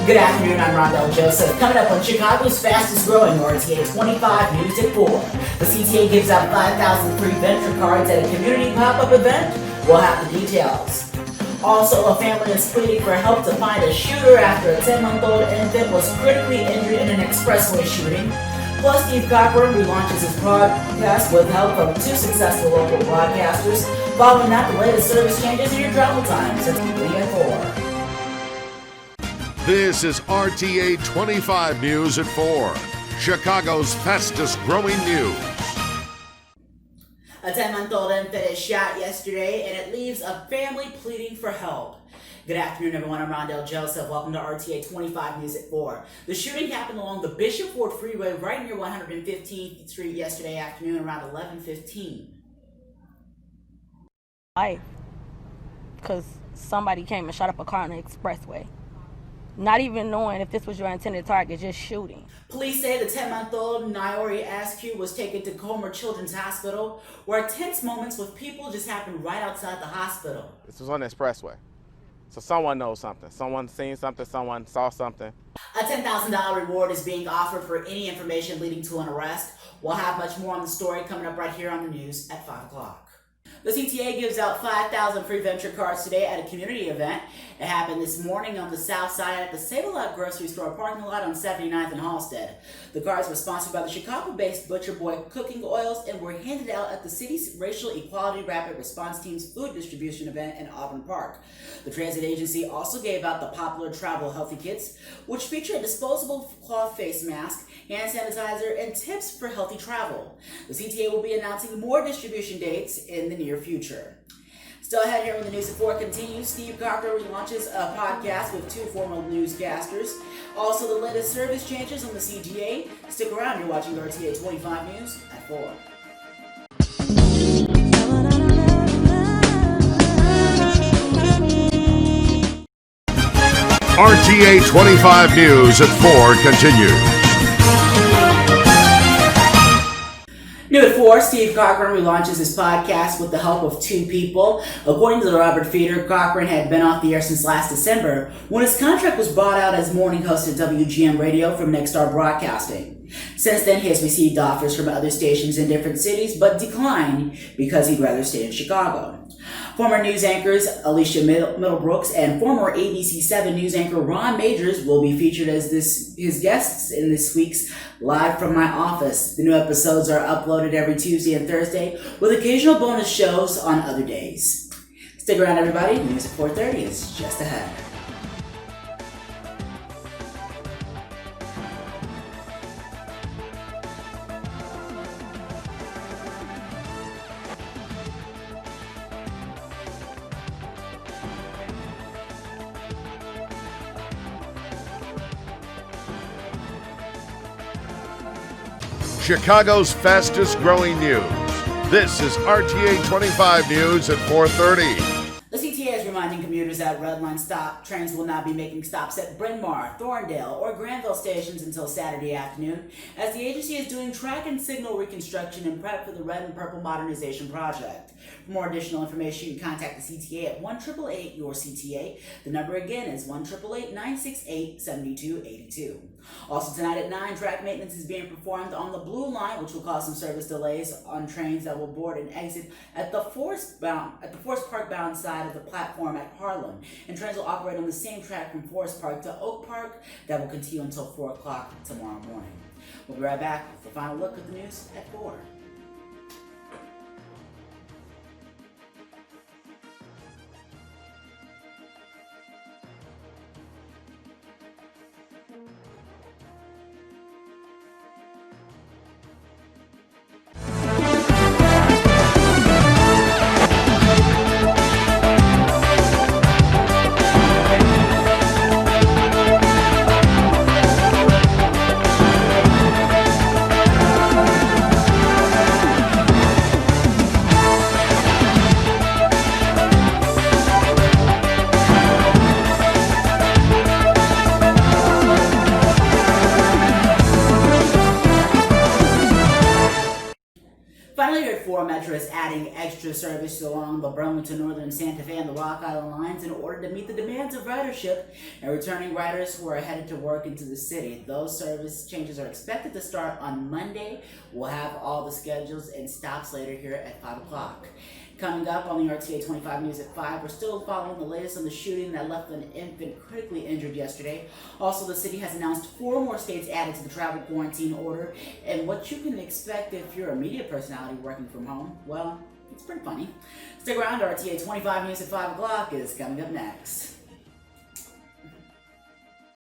Good afternoon, I'm Rondell Joseph. Coming up on Chicago's fastest growing RTA 25 News at 4. The CTA gives out 5,000 free venture cards at a community pop-up event. We'll have the details. Also, a family is pleading for help to find a shooter after a 10-month-old infant was critically injured in an expressway shooting. Plus, Steve Cochran relaunches his podcast with help from two successful local broadcasters. Following that, the latest service changes in your travel times. It's beginning at 4. This is RTA 25 News at 4, Chicago's fastest growing news. A 10-month-old infant is shot yesterday, and it leaves a family pleading for help. Good afternoon, everyone. I'm Rondell Joseph. Welcome to RTA 25 News at 4. The shooting happened along the Bishop Ford Freeway right near 115th Street yesterday afternoon around 11:15. Because somebody came and shot up a car on the expressway. Not even knowing if this was your intended target, just shooting. Police say the 10-month-old Naori Askew was taken to Cochran Children's Hospital, where tense moments with people just happened right outside the hospital. This was on the expressway. So someone knows something. Someone seen something, someone saw something. A $10,000 reward is being offered for any information leading to an arrest. We'll have much more on the story coming up right here on the news at 5 o'clock. The CTA gives out 5,000 free venture cards today at a community event. It happened this morning on the south side at the Save-A-Lot grocery store parking lot on 79th and Halstead. The cards were sponsored by the Chicago-based Butcher Boy Cooking Oils and were handed out at the city's Racial Equality Rapid Response Team's food distribution event in Auburn Park. The transit agency also gave out the popular travel healthy kits, which feature a disposable cloth face mask, hand sanitizer, and tips for healthy travel. The CTA will be announcing more distribution dates in the near future. Still ahead here when the News at 4 continues, Steve Cochran launches a podcast with two former newscasters. Also, the latest service changes on the CTA. Stick around, you're watching RTA 25 News at 4. RTA 25 News at 4 continues. New at 4, Steve Cochran relaunches his podcast with the help of two people. According to the Robert Feeder, Cochran had been off the air since last December when his contract was bought out as morning host at WGM Radio from Nexstar Broadcasting. Since then, he has received offers from other stations in different cities, but declined because he'd rather stay in Chicago. Former news anchors Alicia Middlebrooks and former ABC7 news anchor Ron Majors will be featured as his guests in this week's Live from My Office. The new episodes are uploaded every Tuesday and Thursday, with occasional bonus shows on other days. Stick around, everybody. News at 4:30 is just ahead. Chicago's fastest growing news. This is RTA 25 News at 4:30. The CTA is reminding commuters that Red Line stop trains will not be making stops at Bryn Mawr, Thorndale, or Granville stations until Saturday afternoon, as the agency is doing track and signal reconstruction and prep for the Red and Purple Modernization Project. For more additional information, you can contact the CTA at 1-888-YOUR-CTA. The number again is 1-888-968-7282. Also tonight at 9, track maintenance is being performed on the Blue Line, which will cause some service delays on trains that will board and exit at the Forest Park bound side of the platform at Harlem. And trains will operate on the same track from Forest Park to Oak Park. That will continue until 4 o'clock tomorrow morning. We'll be right back with the final look at the news at 4. 4 Metro is adding extra service along the Burlington, Northern Santa Fe, and the Rock Island lines in order to meet the demands of ridership and returning riders who are headed to work into the city. Those service changes are expected to start on Monday. We'll have all the schedules and stops later here at 5 o'clock. Coming up on the RTA 25 News at 5, we're still following the latest on the shooting that left an infant critically injured yesterday. Also, the city has announced 4 more states added to the travel quarantine order, and what you can expect if you're a media personality working from home, well, it's pretty funny. Stick around, RTA 25 News at 5 o'clock is coming up next.